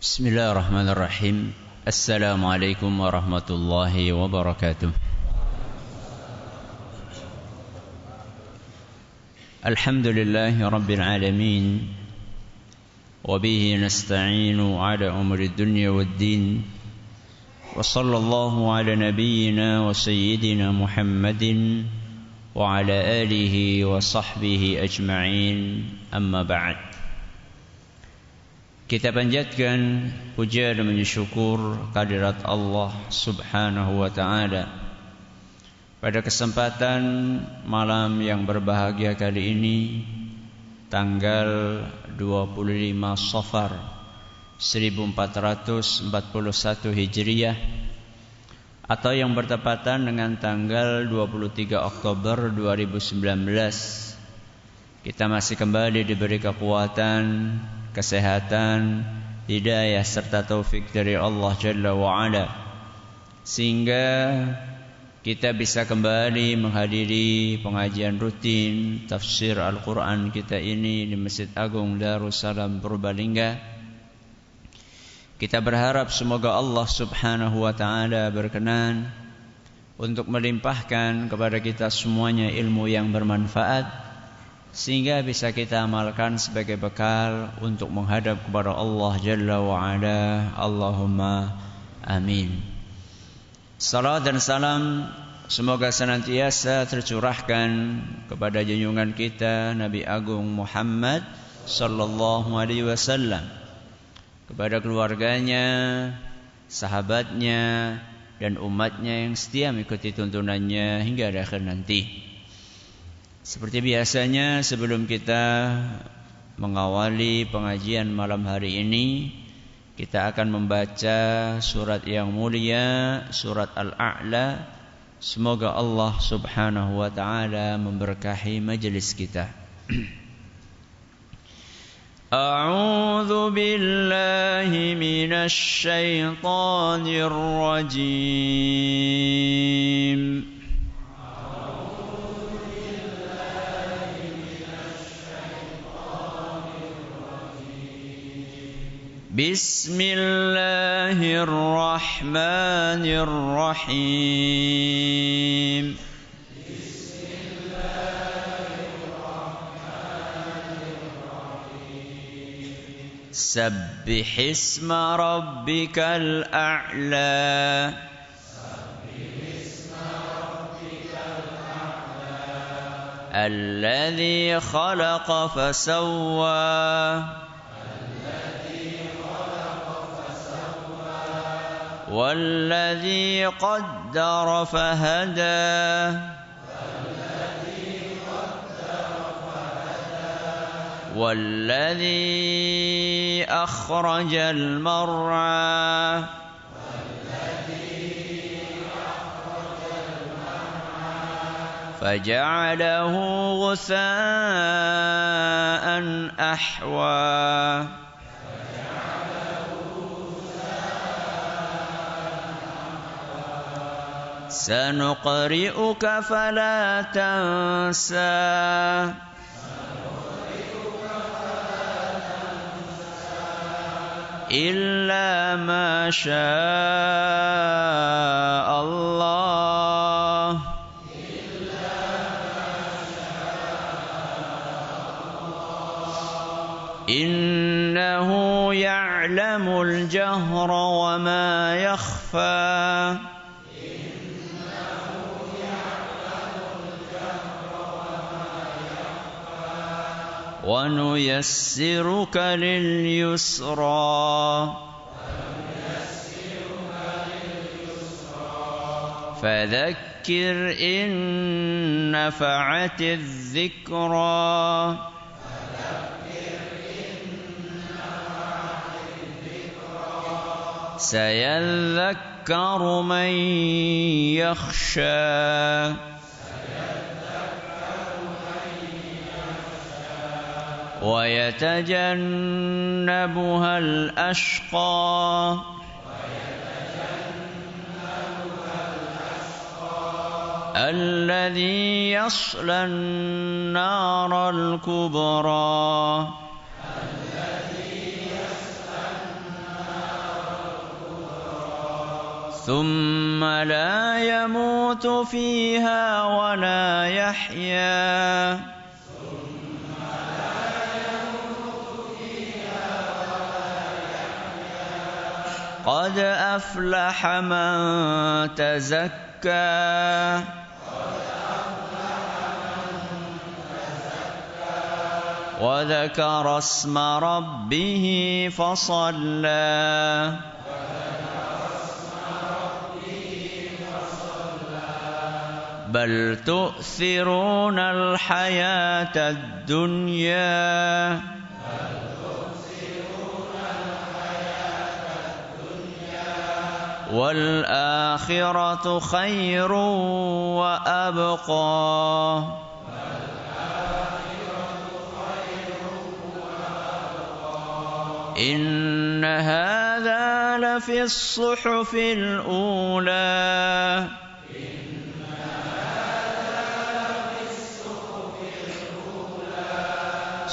Bismillahirrahmanirrahim. Assalamualaikum warahmatullahi wabarakatuh. Alhamdulillahi rabbil alamin. Wabihi nasta'inu ala umri dunya waddin. Wa sallallahu ala nabiyyina wa sayyidina Muhammadin wa ala alihi wa sahbihi ajma'in. Amma ba'd. Kita panjatkan puja dan syukur kehadirat Allah Subhanahu wa taala pada kesempatan malam yang berbahagia kali ini, tanggal 25 Safar 1441 Hijriah, atau yang bertepatan dengan tanggal 23 Oktober 2019. Kita masih kembali diberi kekuatan, kesehatan, hidayah serta taufik dari Allah Jalla wa'ala, sehingga kita bisa kembali menghadiri pengajian rutin tafsir Al-Quran kita ini di Masjid Agung Darussalam Purbalingga. Kita berharap semoga Allah Subhanahu wa ta'ala berkenan untuk melimpahkan kepada kita semuanya ilmu yang bermanfaat, sehingga bisa kita amalkan sebagai bekal untuk menghadap kepada Allah Jalla wa'ala. Allahumma amin. Salam dan salam semoga senantiasa tercurahkan kepada junjungan kita Nabi Agung Muhammad sallallahu alaihi wasallam, kepada keluarganya, sahabatnya, dan umatnya yang setia mengikuti tuntunannya hingga akhir nanti. Seperti biasanya, sebelum kita mengawali pengajian malam hari ini, kita akan membaca surat yang mulia, surat Al-A'la. Semoga Allah Subhanahu wa ta'ala memberkahi majelis kita. A'udzu billahi minasy syaithanir rajim. Bismillahirrahmanirrahim. Sabbih isma rabbikal a'la. Alladhi khalaqa fasawwa. والذي قدر فهدى والذي أخرج المرعى فجعله غثاء أحوى سنقرئك فلا تنسى إلا ما شاء الله إنه يعلم الجهر وما يخفى ونيسرك لليسرى فذكر إن نفعت الذكرى سيذكر من يخشى ويتجنبها الأشقى الذي يصلى النار الكبرى ثم لا يموت فيها ولا يحيا قد أفلح من تزكى وذكر اسم ربه فصلى بل تؤثرون الحياة الدنيا والآخرة خير وأبقى إن هذا لفي الصحف الأولى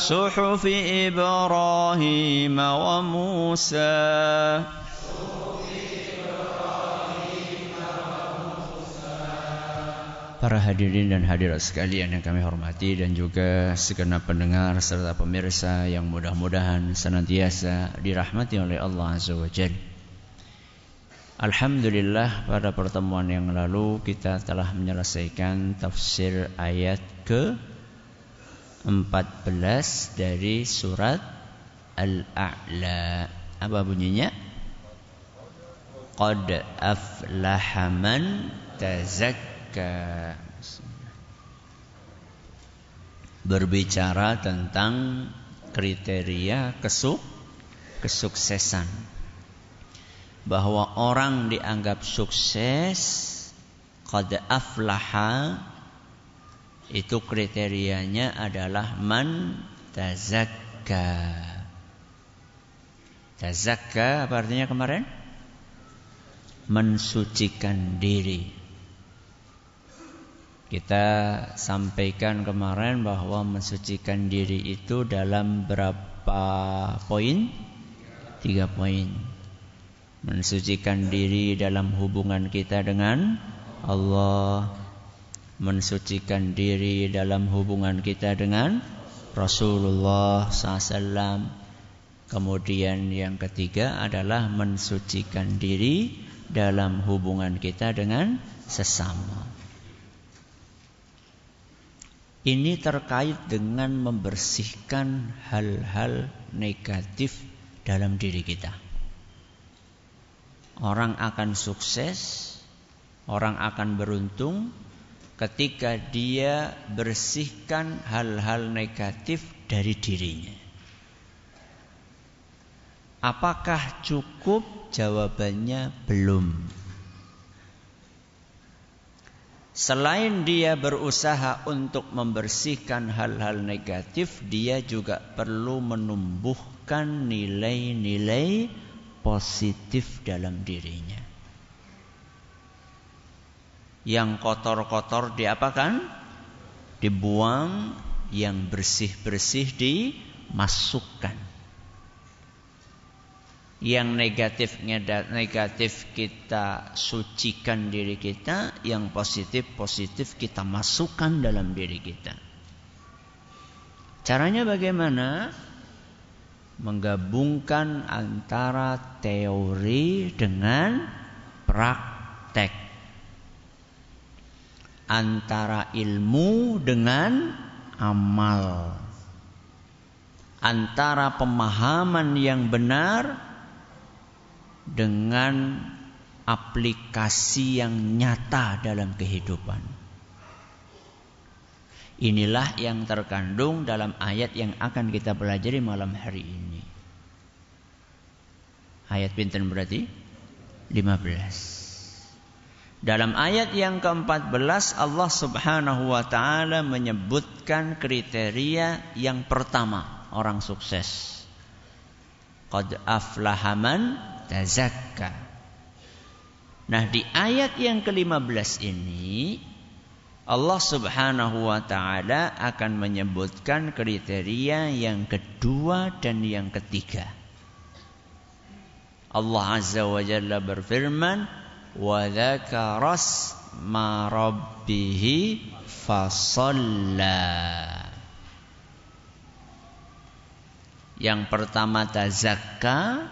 صحف إبراهيم وموسى. Para hadirin dan hadirat sekalian yang kami hormati dan juga segenap pendengar serta pemirsa yang mudah-mudahan senantiasa dirahmati oleh Allah Azza wa Jalla. Alhamdulillah pada pertemuan yang lalu kita telah menyelesaikan tafsir ayat ke-14 dari surat Al-A'la. Apa bunyinya? Qad aflaha man tazakka. Berbicara tentang kriteria kesuksesan, bahwa orang dianggap sukses, qad aflaha, itu kriterianya adalah man tazakka. Tazakka apa artinya kemarin? Mensucikan diri. Kita sampaikan kemarin bahwa mensucikan diri itu dalam berapa poin? 3 poin. Mensucikan diri dalam hubungan kita dengan Allah, mensucikan diri dalam hubungan kita dengan Rasulullah SAW. Kemudian yang ketiga adalah mensucikan diri dalam hubungan kita dengan sesama. Ini terkait dengan membersihkan hal-hal negatif dalam diri kita. Orang akan sukses, orang akan beruntung ketika dia bersihkan hal-hal negatif dari dirinya. Apakah cukup? Jawabannya belum. Selain dia berusaha untuk membersihkan hal-hal negatif, dia juga perlu menumbuhkan nilai-nilai positif dalam dirinya. Yang kotor-kotor diapakan? Dibuang, yang bersih-bersih dimasukkan. Yang negatif kita sucikan diri kita, yang positif kita masukkan dalam diri kita. Caranya bagaimana? Menggabungkan antara teori dengan praktek, antara ilmu dengan amal, antara pemahaman yang benar dengan aplikasi yang nyata dalam kehidupan. Inilah yang terkandung dalam ayat yang akan kita pelajari malam hari ini. Ayat pinten berarti? 15. Dalam ayat yang ke-14 Allah Subhanahu wa taala menyebutkan kriteria yang pertama orang sukses. Qad aflaha man tazakka. Nah, di ayat yang ke-15 ini Allah Subhanahu wa taala akan menyebutkan kriteria yang kedua dan yang ketiga. Allah Azza wa Jalla berfirman, wa dzakara asma rabbih fasalla. Yang pertama tazakka,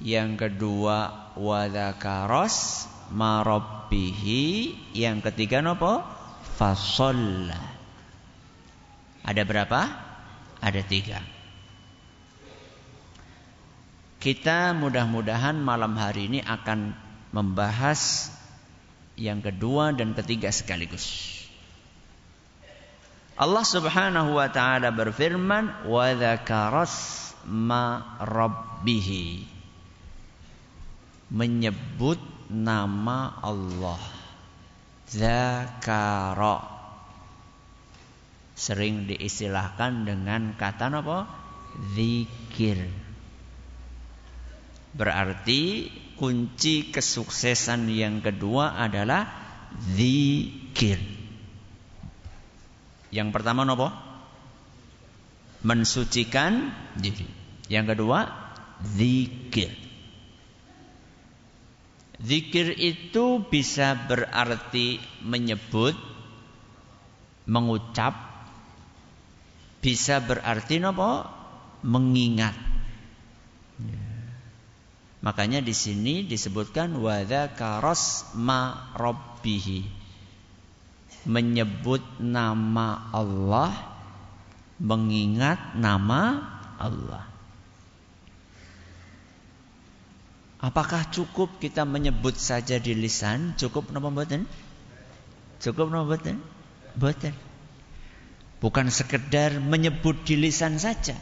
yang kedua wa dzakara asma rabbih, yang ketiga napa? Fasalla. Ada berapa? Ada 3. Kita mudah-mudahan malam hari ini akan membahas yang kedua dan ketiga sekaligus. Allah Subhanahu wa taala berfirman, wa dzakara asma rabbih, menyebut nama Allah. Dzakara sering diistilahkan dengan kata apa? Zikir. Berarti kunci kesuksesan yang kedua adalah zikir. Yang pertama apa? Mensucikan diri. Yang kedua, zikir. Zikir itu bisa berarti menyebut, mengucap, bisa berarti apa? Mengingat. Makanya di sini disebutkan wa dzakara asma rabbih, menyebut nama Allah, mengingat nama Allah. Apakah cukup kita menyebut saja di lisan? Cukup napa mboten? Cukup napa mboten? Mboten. Bukan sekedar menyebut di lisan saja.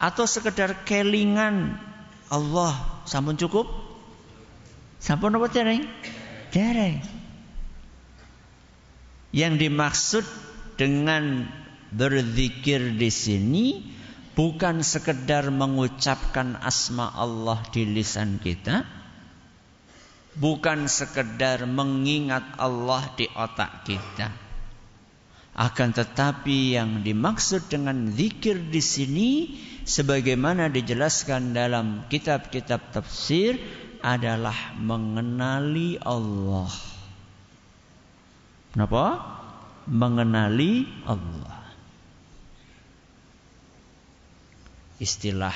Atau sekedar kelingan Allah sampun cukup? Sampun napa dereng? Dereng. Yang dimaksud dengan berzikir di sini bukan sekedar mengucapkan asma Allah di lisan kita, bukan sekedar mengingat Allah di otak kita. Akan tetapi yang dimaksud dengan zikir di sini, sebagaimana dijelaskan dalam kitab-kitab tafsir, adalah mengenali Allah. Kenapa? Mengenali Allah. Istilah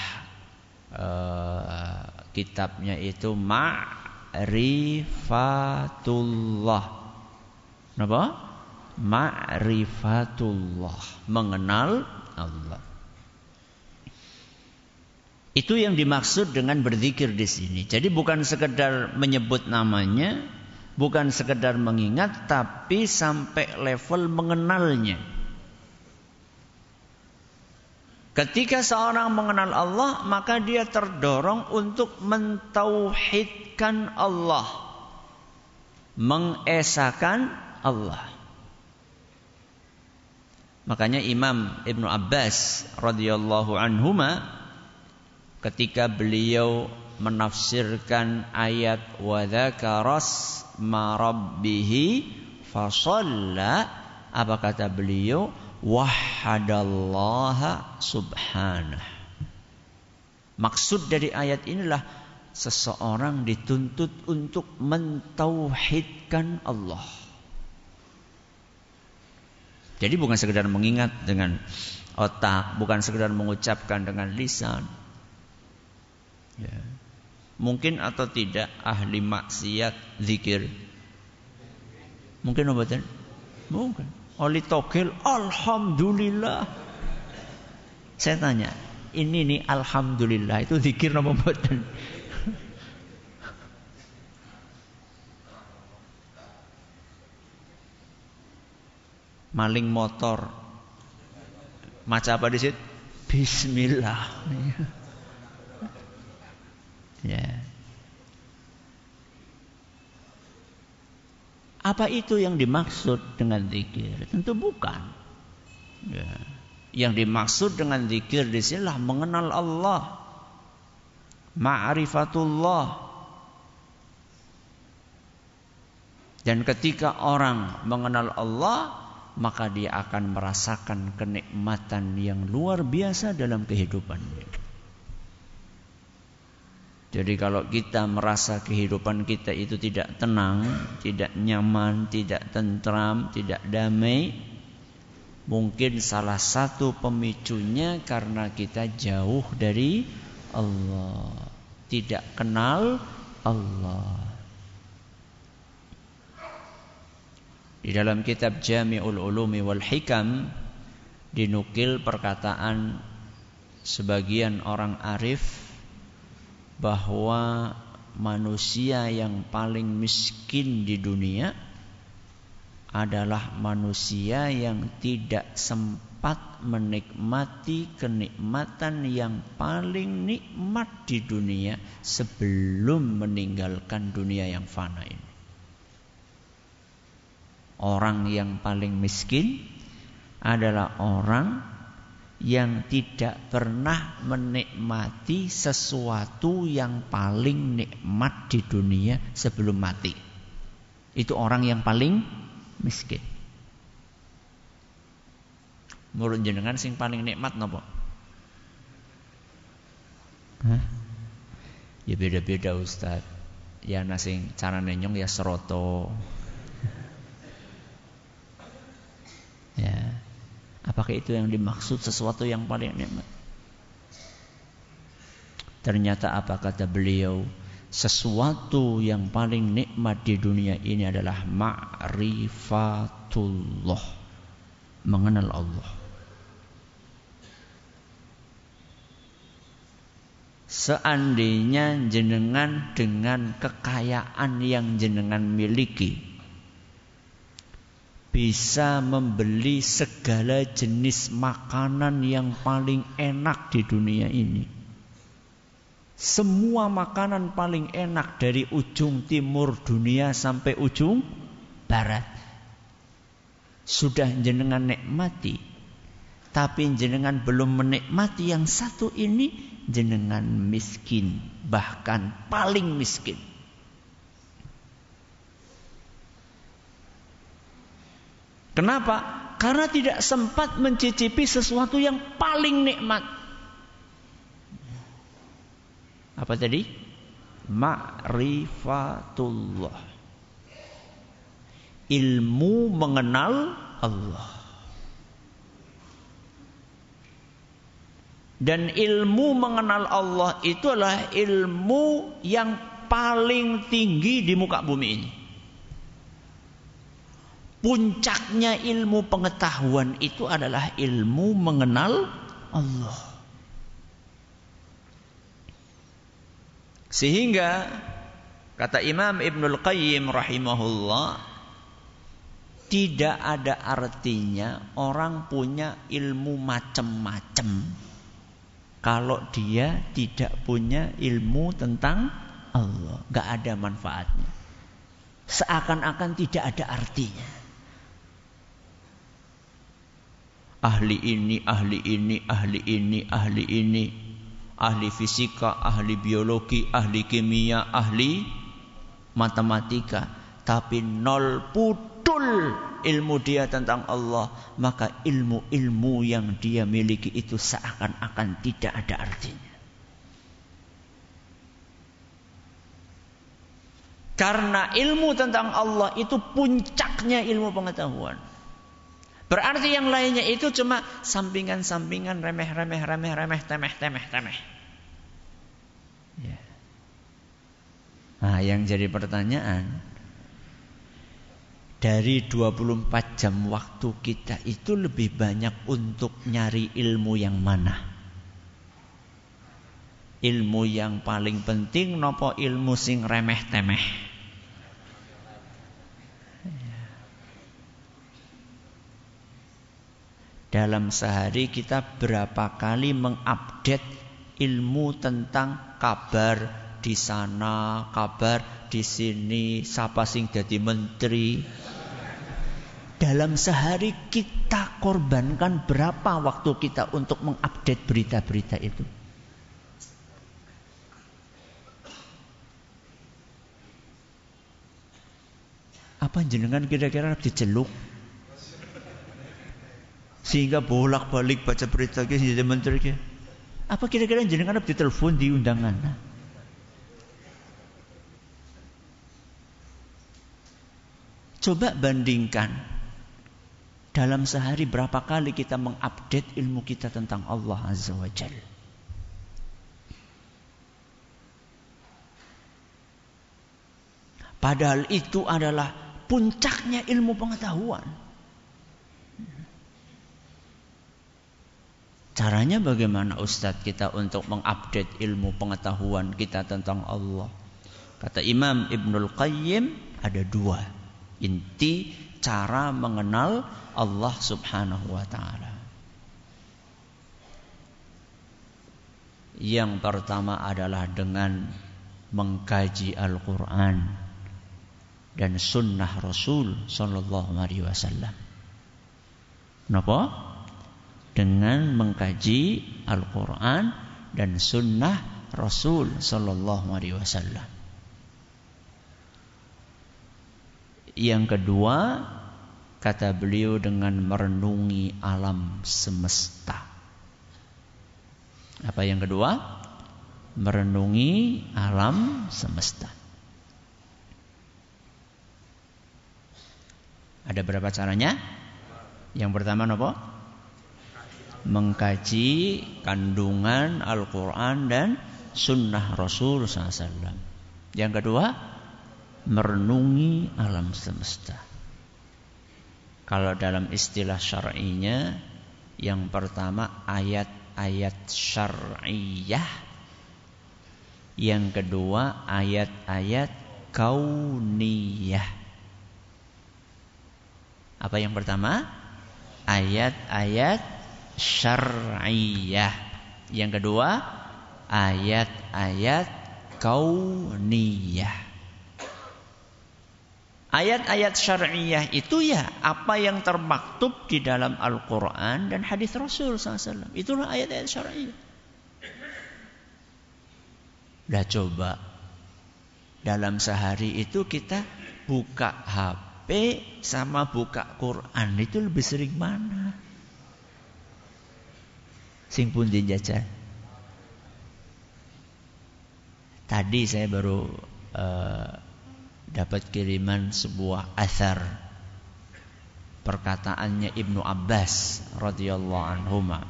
kitabnya itu ma'rifatullah. Kenapa? Ma'rifatullah, mengenal Allah. Itu yang dimaksud dengan berzikir di sini. Jadi bukan sekedar menyebut namanya, bukan sekedar mengingat, tapi sampai level mengenalnya. Ketika seorang mengenal Allah, maka dia terdorong untuk mentauhidkan Allah, mengesakan Allah. Makanya Imam Ibnu Abbas radhiyallahu anhuma ketika beliau menafsirkan ayat wa dzakara asma rabbih fasalla, apa kata beliau? Wahadallaha subhanah. Maksud dari ayat inilah seseorang dituntut untuk mentauhidkan Allah. Jadi bukan sekedar mengingat dengan otak, bukan sekedar mengucapkan dengan lisan. Ya. Mungkin atau tidak ahli maksiat zikir? Mungkin obatan? Mungkin. Oli togel, alhamdulillah. Saya tanya, ini nih alhamdulillah itu zikir apa obatan? Maling motor, maca apa di situ? Bismillah. Ya. Apa itu yang dimaksud dengan zikir? Tentu bukan. Ya. Yang dimaksud dengan zikir di sinilah mengenal Allah, ma'rifatullah. Dan ketika orang mengenal Allah, maka dia akan merasakan kenikmatan yang luar biasa dalam kehidupannya. Jadi kalau kita merasa kehidupan kita itu tidak tenang, tidak nyaman, tidak tentram, tidak damai, mungkin salah satu pemicunya karena kita jauh dari Allah, tidak kenal Allah. Di dalam kitab Jami'ul Ulumi wal Hikam dinukil perkataan sebagian orang arif bahwa manusia yang paling miskin di dunia adalah manusia yang tidak sempat menikmati kenikmatan yang paling nikmat di dunia sebelum meninggalkan dunia yang fana ini. Orang yang paling miskin adalah orang yang tidak pernah menikmati sesuatu yang paling nikmat di dunia sebelum mati. Itu orang yang paling miskin. Menurut jenengan sing paling nikmat napa? Ya beda-beda Ustaz. Ya sing carane nyong ya seroto. Ya. Apakah itu yang dimaksud sesuatu yang paling nikmat? Ternyata apa kata beliau? Sesuatu yang paling nikmat di dunia ini adalah ma'rifatullah, mengenal Allah. Seandainya jenengan dengan kekayaan yang jenengan miliki bisa membeli segala jenis makanan yang paling enak di dunia ini. Semua makanan paling enak dari ujung timur dunia sampai ujung barat. Sudah jenengan nikmati. Tapi jenengan belum menikmati yang satu ini, jenengan miskin. Bahkan paling miskin. Kenapa? Karena tidak sempat mencicipi sesuatu yang paling nikmat. Apa tadi? Ma'rifatullah. Ilmu mengenal Allah. Dan ilmu mengenal Allah itu adalah ilmu yang paling tinggi di muka bumi ini. Puncaknya ilmu pengetahuan itu adalah ilmu mengenal Allah. Sehingga kata Imam Ibnul Qayyim rahimahullah, tidak ada artinya orang punya ilmu macam-macam kalau dia tidak punya ilmu tentang Allah. Gak ada manfaatnya. Seakan-akan tidak ada artinya. Ahli ini, ahli ini, ahli ini, ahli ini, ahli fisika, ahli biologi, ahli kimia, ahli matematika, tapi nol putul ilmu dia tentang Allah, maka ilmu-ilmu yang dia miliki itu seakan-akan tidak ada artinya. Karena ilmu tentang Allah itu puncaknya ilmu pengetahuan. Berarti yang lainnya itu cuma sampingan-sampingan, remeh-remeh, temeh. Ya. Nah, yang jadi pertanyaan, dari 24 jam waktu kita itu lebih banyak untuk nyari ilmu yang mana? Ilmu yang paling penting nopo ilmu sing remeh-temeh? Dalam sehari kita berapa kali mengupdate ilmu tentang kabar di sana, kabar di sini, siapa sing jadi menteri. Dalam sehari kita korbankan berapa waktu kita untuk mengupdate berita-berita itu? Apa jenengan kira-kira diceluk? Sehingga bolak-balik baca berita ke jadi menteri ke. Apa kira-kira jenengan ditelepon di undangan? Coba bandingkan. Dalam sehari berapa kali kita mengupdate ilmu kita tentang Allah Azza wa Jalla. Padahal itu adalah puncaknya ilmu pengetahuan. Caranya bagaimana Ustadz kita untuk mengupdate ilmu pengetahuan kita tentang Allah? Kata Imam Ibnul Qayyim, ada 2 inti cara mengenal Allah Subhanahu wa ta'ala. Yang pertama adalah dengan mengkaji Al-Quran dan sunnah Rasul Sallallahu Alaihi Wasallam. Kenapa? Dengan mengkaji Al-Quran dan sunnah Rasul Sallallahu Alaihi Wasallam. Yang kedua, kata beliau, dengan merenungi alam semesta. Apa yang kedua? Merenungi alam semesta. Ada berapa caranya? Yang pertama apa? Mengkaji kandungan Al-Quran dan sunnah Rasul SAW. Yang kedua, merenungi alam semesta. Kalau dalam istilah syar'inya, yang pertama ayat-ayat syar'iyah. Yang kedua ayat-ayat kauniyah. Apa yang pertama? Ayat-ayat syar'iyah. Yang kedua ayat-ayat kauniyah. Ayat-ayat syar'iyah itu ya apa yang termaktub di dalam Al-Quran dan hadis Rasul SAW. Itulah ayat-ayat syar'iyah. Dah coba dalam sehari itu kita buka HP sama buka Quran itu lebih sering mana? Sing pundi jajan. Tadi saya baru dapat kiriman sebuah athar, perkataannya Ibnu Abbas radhiyallahu anhuma.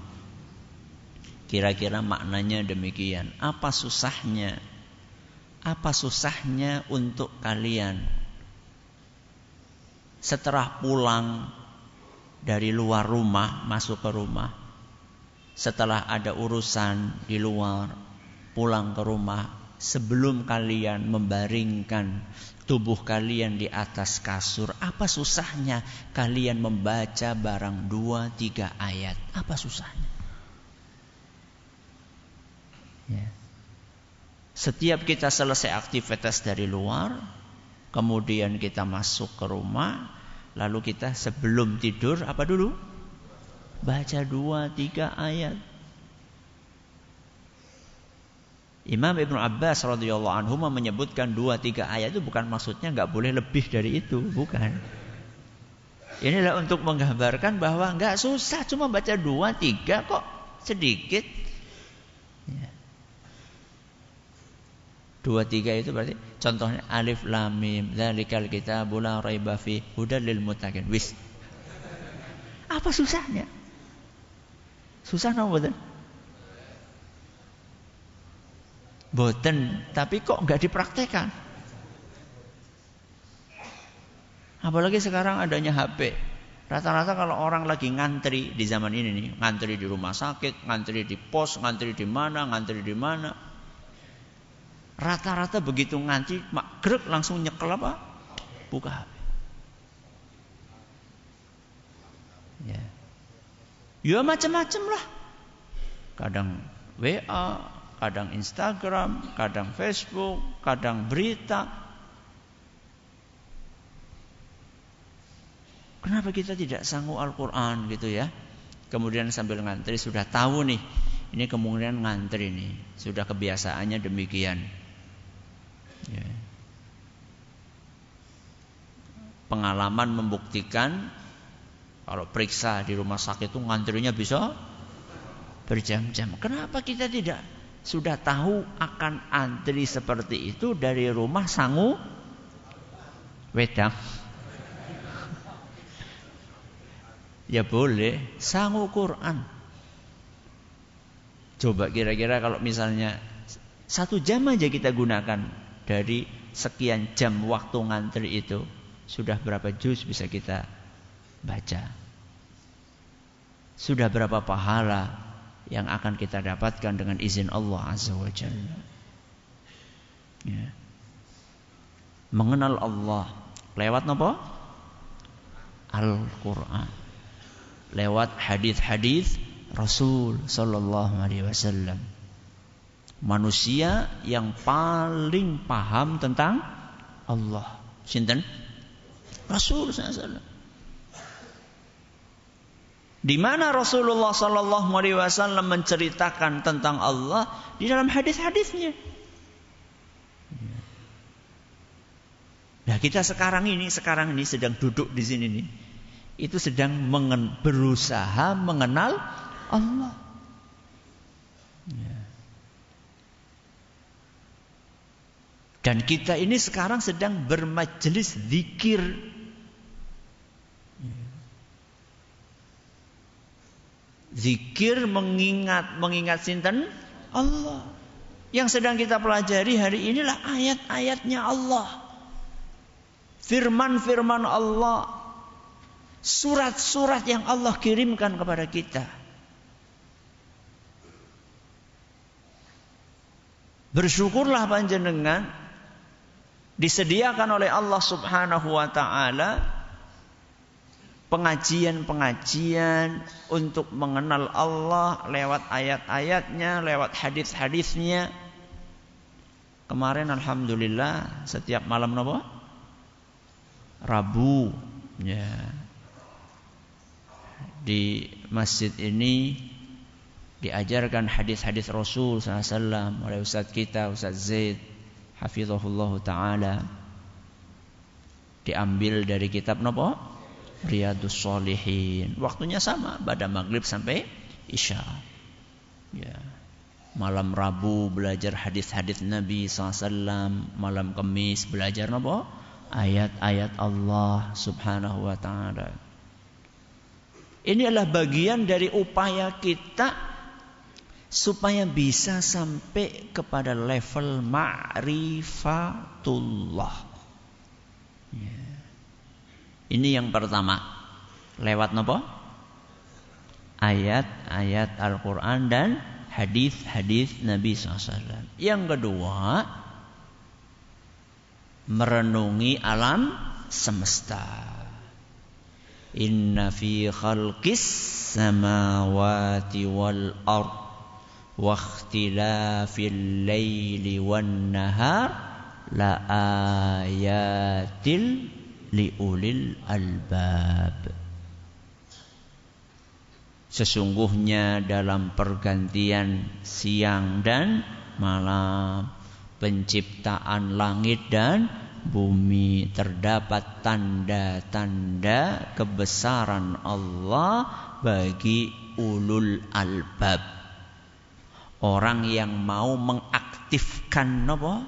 Kira-kira maknanya demikian. Apa susahnya untuk kalian setelah pulang dari luar rumah, masuk ke rumah, setelah ada urusan di luar, pulang ke rumah, sebelum kalian membaringkan tubuh kalian di atas kasur, apa susahnya kalian membaca barang 2-3 ayat? Apa susahnya? Ya. Setiap kita selesai aktivitas dari luar, kemudian kita masuk ke rumah, lalu kita sebelum tidur apa dulu? Baca 2-3 ayat. Imam Ibnu Abbas radhiyallahu anhu menyebutkan 2-3 ayat itu bukan maksudnya nggak boleh lebih dari itu, bukan. Inilah untuk menggambarkan bahwa nggak susah, cuma baca 2-3 kok, sedikit. Ya. 2-3 itu berarti contohnya alif lam mim dzalikal kitabul la raiba fi hudal lil muttaqin. Wis. Apa susahnya? Susah napa mboten? Boten, tapi kok nggak dipraktekkan? Apalagi sekarang adanya HP. Rata-rata kalau orang lagi ngantri di zaman ini nih, ngantri di rumah sakit, ngantri di pos, ngantri di mana, rata-rata begitu ngantri, grek langsung nyekel apa? Buka HP. Ya. Ya macam-macam lah. Kadang WA, kadang Instagram, kadang Facebook, kadang berita. Kenapa kita tidak sanggup Al-Quran gitu ya? Kemudian sambil ngantri sudah tahu nih, ini kemungkinan ngantri nih, sudah kebiasaannya demikian. Ya. Pengalaman membuktikan kalau periksa di rumah sakit itu ngantrinya bisa berjam-jam. Kenapa kita tidak sudah tahu akan antri seperti itu dari rumah sangu wedang? Ya boleh, sangu Quran. Coba kira-kira kalau misalnya 1 jam aja kita gunakan dari sekian jam waktu ngantri itu, sudah berapa juz bisa kita baca? Sudah berapa pahala yang akan kita dapatkan dengan izin Allah Azza wa Jalla? Ya. Mengenal Allah lewat apa? Al-Quran. Lewat hadis-hadis Rasul sallallahu alaihi wasallam. Manusia yang paling paham tentang Allah. Sinten? Rasul sallallahu alaihi wasallam. Di mana Rasulullah sallallahu alaihi wasallam menceritakan tentang Allah di dalam hadis-hadisnya. Nah, kita sekarang ini sedang duduk di sini nih. Itu sedang berusaha mengenal Allah. Ya. Dan kita ini sekarang sedang bermajelis zikir. Ya. Zikir mengingat sinten? Allah. Yang sedang kita pelajari hari inilah ayat-ayatnya Allah. Firman-firman Allah. Surat-surat yang Allah kirimkan kepada kita. Bersyukurlah panjenengan disediakan oleh Allah Subhanahu wa taala pengajian-pengajian untuk mengenal Allah lewat ayat-ayatnya, lewat hadis-hadisnya. Kemarin alhamdulillah setiap malam apa? Rabu, ya. Di masjid ini diajarkan hadis-hadis Rasul SAW oleh Ustaz kita, Ustaz Zaid hafizahullah ta'ala. Diambil dari kitab apa? Riyadhus Shalihin. Waktunya sama, pada maghrib sampai isya. Ya. Malam Rabu belajar hadis-hadis Nabi SAW. Malam Kamis belajar apa? Ayat-ayat Allah Subhanahu wa ta'ala. Ini adalah bagian dari upaya kita supaya bisa sampai kepada level ma'rifatullah. Ya. Ini yang pertama. Lewat apa? Ayat-ayat Al-Quran dan hadis-hadis Nabi SAW. Yang kedua, merenungi alam semesta. Inna fi khalqis samawati wal ard wa ikhtilafil laili wan nahar la ayatil liulil albab. Sesungguhnya dalam pergantian siang dan malam, penciptaan langit dan bumi, terdapat tanda-tanda kebesaran Allah bagi ulul albab. Orang yang mau mengaktifkan apa?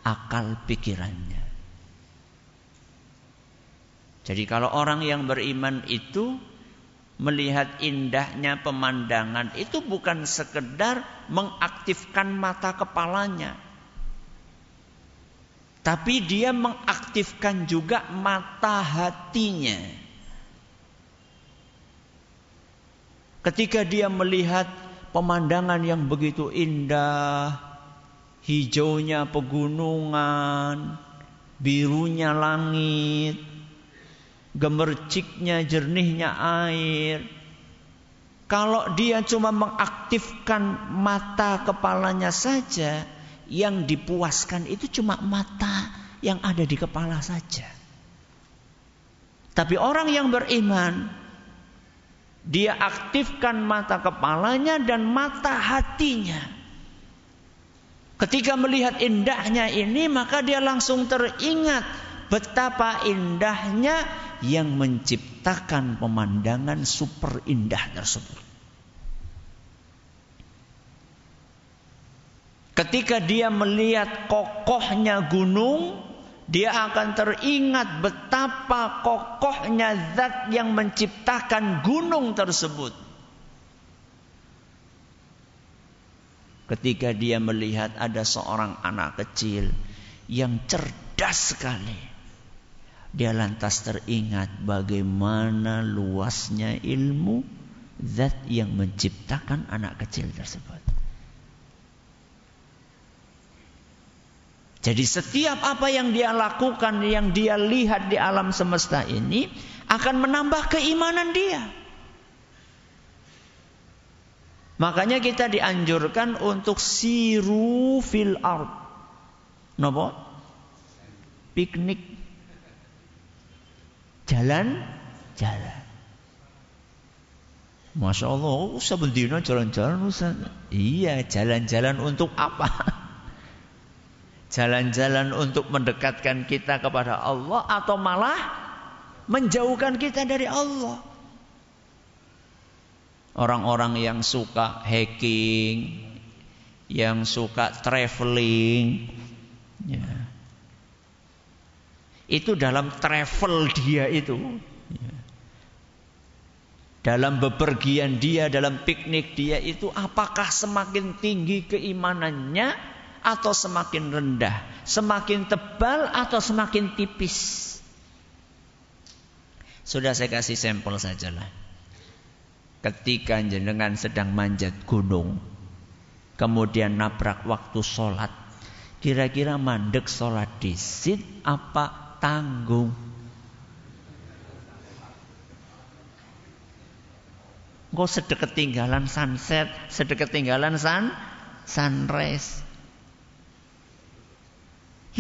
Akal pikirannya. Jadi kalau orang yang beriman itu melihat indahnya pemandangan, itu bukan sekedar mengaktifkan mata kepalanya, tapi dia mengaktifkan juga mata hatinya. Ketika dia melihat pemandangan yang begitu indah, hijaunya pegunungan, birunya langit, gemerciknya jernihnya air. Kalau dia cuma mengaktifkan mata kepalanya saja, yang dipuaskan itu cuma mata yang ada di kepala saja. Tapi orang yang beriman, dia aktifkan mata kepalanya dan mata hatinya. Ketika melihat indahnya ini, maka dia langsung teringat betapa indahnya yang menciptakan pemandangan super indah tersebut. Ketika dia melihat kokohnya gunung Dia akan teringat betapa kokohnya zat yang menciptakan gunung tersebut. Ketika dia melihat ada seorang anak kecil yang cerdas sekali, dia lantas teringat bagaimana luasnya ilmu zat yang menciptakan anak kecil tersebut. Jadi setiap apa yang dia lakukan, yang dia lihat di alam semesta ini akan menambah keimanan dia. Makanya kita dianjurkan untuk siru fil ard. Napa? Piknik. Jalan-jalan. Masya Allah, sebendina jalan-jalan Ustaz. Iya, jalan-jalan untuk apa? Jalan-jalan untuk mendekatkan kita kepada Allah atau malah menjauhkan kita dari Allah. Orang-orang yang suka hiking, yang suka traveling, ya, itu dalam travel dia itu, ya, dalam bepergian dia, dalam piknik dia itu, apakah semakin tinggi keimanannya atau semakin rendah, semakin tebal atau semakin tipis? Sudah saya kasih sampel sajalah. Ketika jenengan sedang manjat gunung, kemudian nabrak waktu sholat, kira-kira mandek sholat disit apa tanggung? Engkau sedek ketinggalan sunset, sedek ketinggalan sunrise.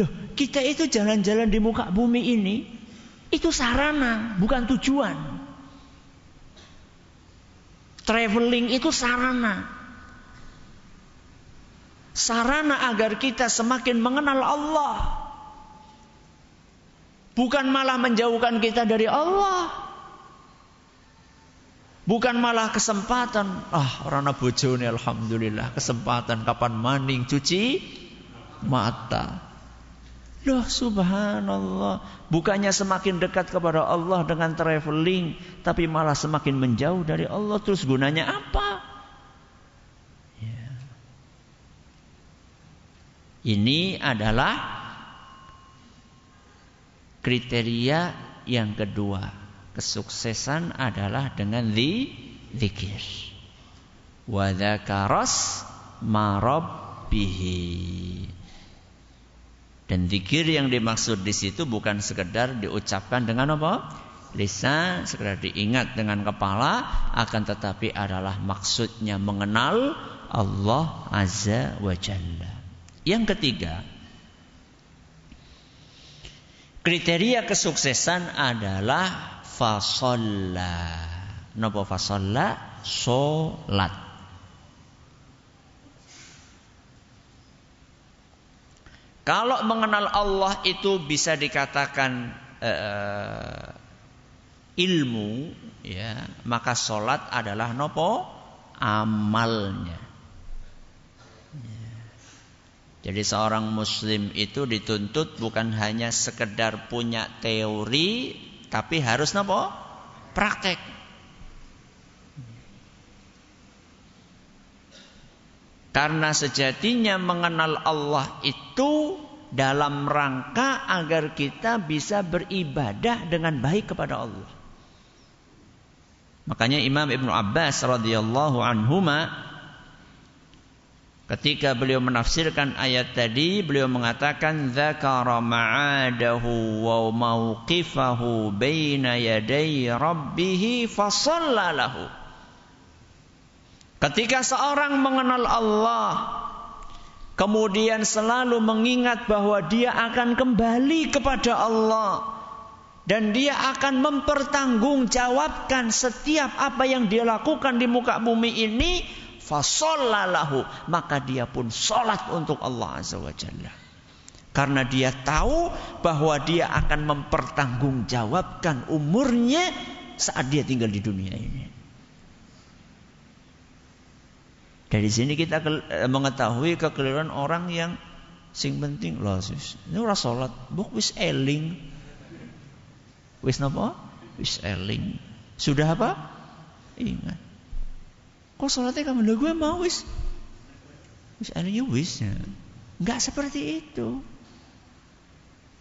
Loh, kita itu jalan-jalan di muka bumi ini, itu sarana, bukan tujuan. Traveling itu sarana. Sarana agar kita semakin mengenal Allah. Bukan malah menjauhkan kita dari Allah. Bukan malah kesempatan. Rana bojone alhamdulillah, kesempatan kapan maning cuci mata. Loh subhanallah, bukannya semakin dekat kepada Allah dengan traveling, tapi malah semakin menjauh dari Allah. Terus gunanya apa? Ya. Ini adalah kriteria yang kedua. Kesuksesan adalah dengan zikir. Wa dzakaras ma rabbihi. Dan zikir yang dimaksud di situ bukan sekedar diucapkan dengan apa? Lisan, sekedar diingat dengan kepala, akan tetapi adalah maksudnya mengenal Allah Azza wa Jalla. Yang ketiga, kriteria kesuksesan adalah fasalla. Napa fasalla? Salat. Kalau mengenal Allah itu bisa dikatakan ilmu, ya, maka solat adalah nopo? Amalnya. Ya. Jadi seorang muslim itu dituntut bukan hanya sekedar punya teori, tapi harus nopo? Praktek. Karena sejatinya mengenal Allah itu dalam rangka agar kita bisa beribadah dengan baik kepada Allah. Makanya Imam Ibnu Abbas radhiyallahu anhuma ketika beliau menafsirkan ayat tadi, beliau mengatakan dzakara ma'adahu wa mauqifahu baina yaday rabbih fa shallalahu. Ketika seorang mengenal Allah, kemudian selalu mengingat bahwa dia akan kembali kepada Allah, dan dia akan mempertanggungjawabkan setiap apa yang dia lakukan di muka bumi ini, fasollalahu, maka dia pun sholat untuk Allah Azza wa Jalla. Karena dia tahu bahwa dia akan mempertanggungjawabkan umurnya saat dia tinggal di dunia ini. Dari sini kita mengetahui kekeliruan orang yang Sing penting lho ini ora salat, mbok wis eling. Wis napa? Wis eling. Sudah apa? Ingat. Kok salatnya kamu lho gue mau wis eling ya wis. Enggak seperti itu.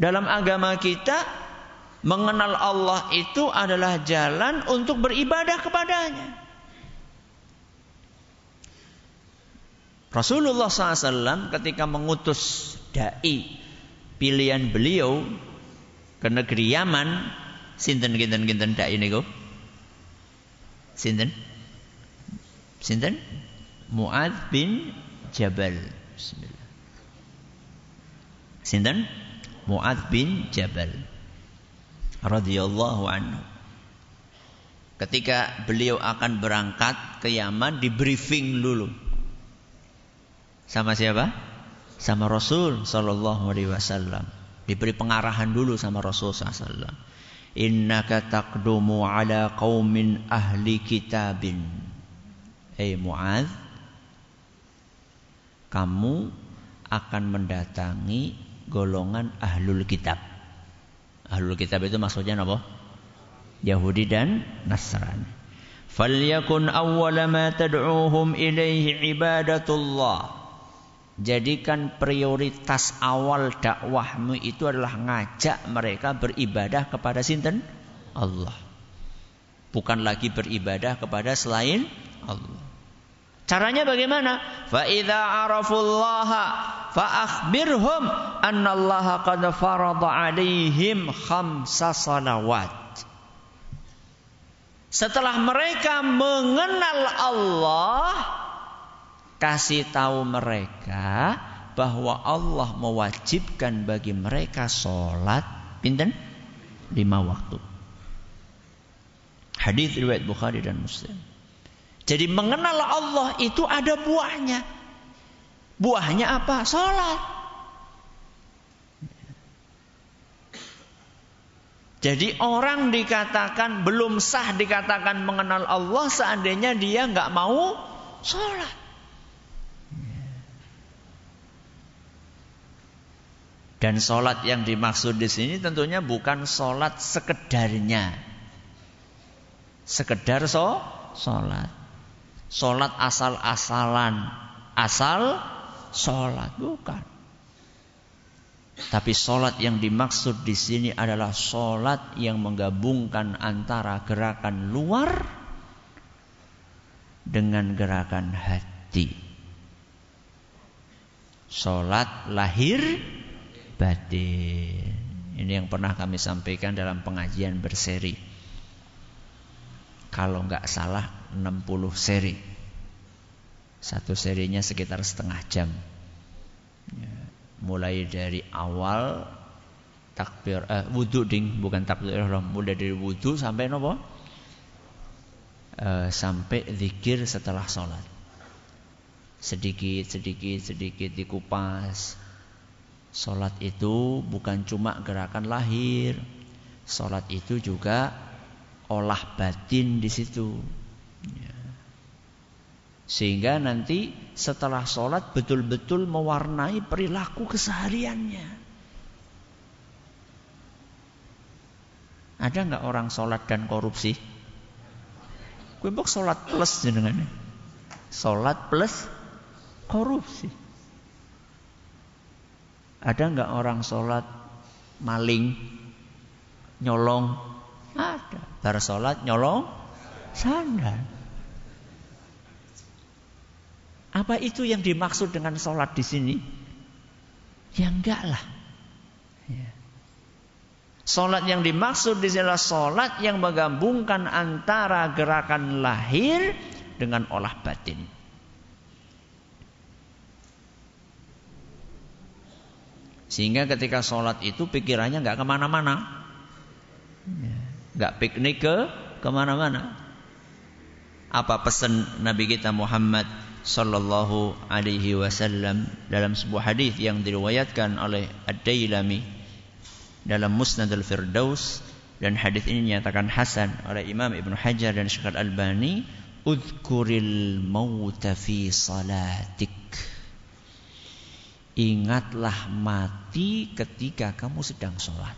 Dalam agama kita mengenal Allah itu adalah jalan untuk beribadah kepadanya. Rasulullah SAW ketika mengutus dai pilihan beliau ke negeri Yaman, sinten dai niku? Sinten? Mu'adz bin Jabal. Bismillah. Sinten? Mu'adz bin Jabal radhiyallahu anhu. Ketika beliau akan berangkat ke Yaman, di briefing dulu. Sama siapa? Sama Rasul sallallahu alaihi wasallam. Diberi pengarahan dulu sama Rasul sallallahu alaihi wasallam. Innaka taqdumu ala qaumin ahli kitabin. Mu'adz, kamu akan mendatangi golongan ahlul kitab. Ahlul kitab itu maksudnya apa? Yahudi dan Nasrani. Falyakun awwala ma tad'uuhum ilaihi ibadatullah. Jadikan prioritas awal dakwahmu itu adalah ngajak mereka beribadah kepada sinten? Allah. Bukan lagi beribadah kepada selain Allah. Caranya bagaimana? Fa idza arafullaha fa akhbirhum annallaha qad farada 'alaihim 5 salawat. Setelah mereka mengenal Allah, kasih tahu mereka bahwa Allah mewajibkan bagi mereka sholat pinten? 5 waktu. Hadis riwayat Bukhari dan Muslim. Jadi mengenal Allah itu ada buahnya. Buahnya apa? Sholat. Jadi orang dikatakan belum sah dikatakan mengenal Allah seandainya dia nggak mau sholat. Dan sholat yang dimaksud di sini tentunya bukan sholat sekedarnya, sekedar sholat, sholat asal-asalan, asal sholat bukan. Tapi sholat yang dimaksud di sini adalah sholat yang menggabungkan antara gerakan luar dengan gerakan hati. Sholat lahir batin. Ini yang pernah kami sampaikan dalam pengajian berseri. Kalau nggak salah 60 seri. Satu serinya sekitar setengah jam. Ya, mulai dari awal takbir wudu bukan takbir ihram, mulai dari wudu sampai nopo? Sampai zikir setelah sholat. Sedikit dikupas. Sholat itu bukan cuma gerakan lahir. Sholat itu juga olah batin di situ. Ya. Sehingga nanti setelah sholat betul-betul mewarnai perilaku kesehariannya. Ada nggak orang sholat dan korupsi? Kumpul sholat plus jenengan. Sholat plus korupsi. Ada nggak orang sholat maling, nyolong? Ada. Bar sholat nyolong sandal. Apa itu yang dimaksud dengan sholat di sini? Ya enggak lah. Ya. Sholat yang dimaksud di sini adalah sholat yang menggabungkan antara gerakan lahir dengan olah batin. Sehingga ketika sholat itu pikirannya nggak kemana-mana, nggak piknik kemana-mana. Apa pesan Nabi kita Muhammad Sallallahu Alaihi Wasallam dalam sebuah hadis yang diriwayatkan oleh Ad-Dailami dalam Musnad al-Firdaus, dan hadis ini dinyatakan hasan oleh Imam Ibnu Hajar dan Syekh Al-Albani. Udhkuril mauta fi salatik. Ingatlah mati ketika kamu sedang sholat.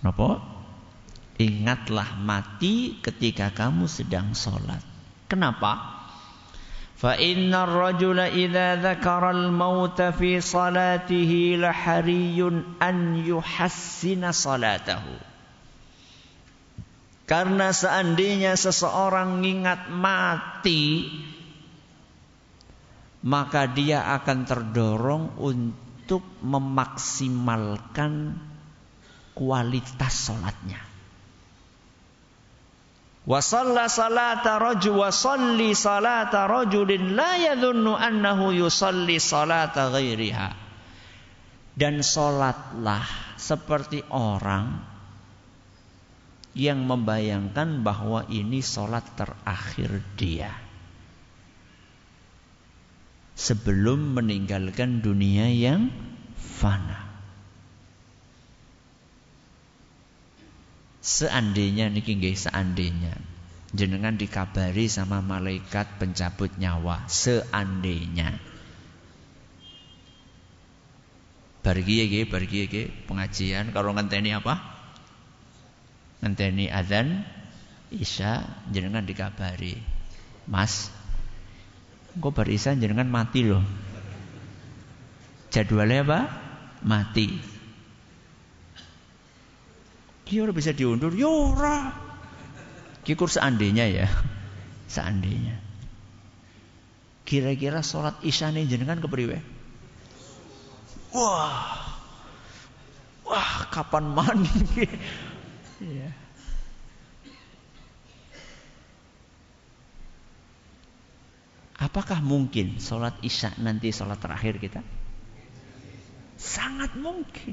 Kenapa? Ingatlah mati ketika kamu sedang sholat. Kenapa? Fa innar rajula idza dzakara al-mauta fi salatihi la hariyun an yuhassina salatahu. Karena seandainya seseorang ingat mati, maka dia akan terdorong untuk memaksimalkan kualitas sholatnya. Wa shalla salata rajulin la yadhunnu annahu yusalli salata ghairiha. Dan sholatlah seperti orang yang membayangkan bahwa ini sholat terakhir dia sebelum meninggalkan dunia yang fana. Seandainya niki nggih, seandainya jenengan dikabari sama malaikat pencabut nyawa, seandainya bargi pengajian kalau ngenteni apa? Ngenteni adzan isya, jenengan dikabari, Mas, kok bar isya jenengan mati loh. Jadwalnya apa? Mati. Kira bisa diundur? Ya ora. Kikur seandainya ya. Seandainya. Kira-kira sholat isya nih jenengan kepriwe? Wah, kapan mandi? Ya. Apakah mungkin sholat isya nanti sholat terakhir kita? Sangat mungkin.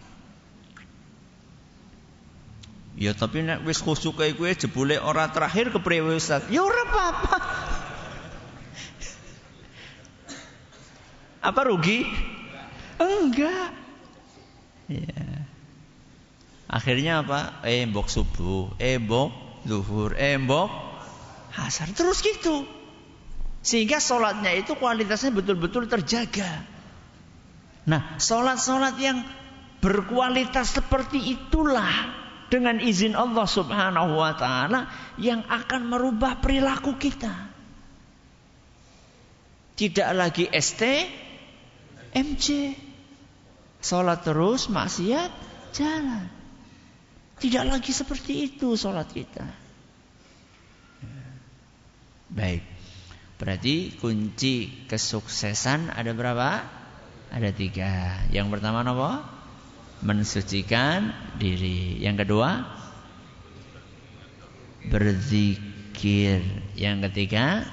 Ya tapi nek wis khusyuk kaya kowe jebule ora terakhir kepriwe Ustaz? Ya ora apa-apa. Apa rugi? Enggak. Ya. Akhirnya apa? Mbok subuh, mbok zuhur, mbok asar, terus gitu. Sehingga sholatnya itu kualitasnya betul-betul terjaga. Nah, sholat-sholat yang berkualitas seperti itulah dengan izin Allah Subhanahu wa ta'ala yang akan merubah perilaku kita. Tidak lagi STMJ, sholat terus, maksiat jalan. Tidak lagi seperti itu sholat kita. Baik, berarti kunci kesuksesan ada berapa? Ada 3. Yang pertama apa? Mensucikan diri. Yang kedua, berzikir. Yang ketiga,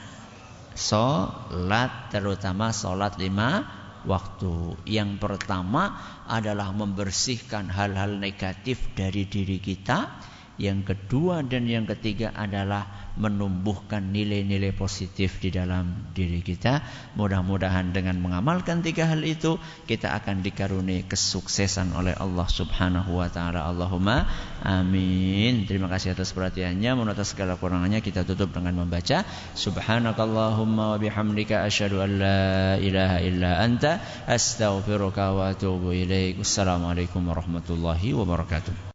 sholat, terutama sholat 5 waktu. Yang pertama adalah membersihkan hal-hal negatif dari diri kita. Yang kedua dan yang ketiga adalah menumbuhkan nilai-nilai positif di dalam diri kita. Mudah-mudahan dengan mengamalkan 3 hal itu kita akan dikaruniai kesuksesan oleh Allah Subhanahu wa ta'ala. Allahumma amin. Terima kasih atas perhatiannya. Mohon atas segala kurangannya kita tutup dengan membaca subhanakallahumma wa bihamdika asyhadu an la ilaha illa anta astaghfiruka wa atubu ilaik. Wassalamualaikum warahmatullahi wabarakatuh.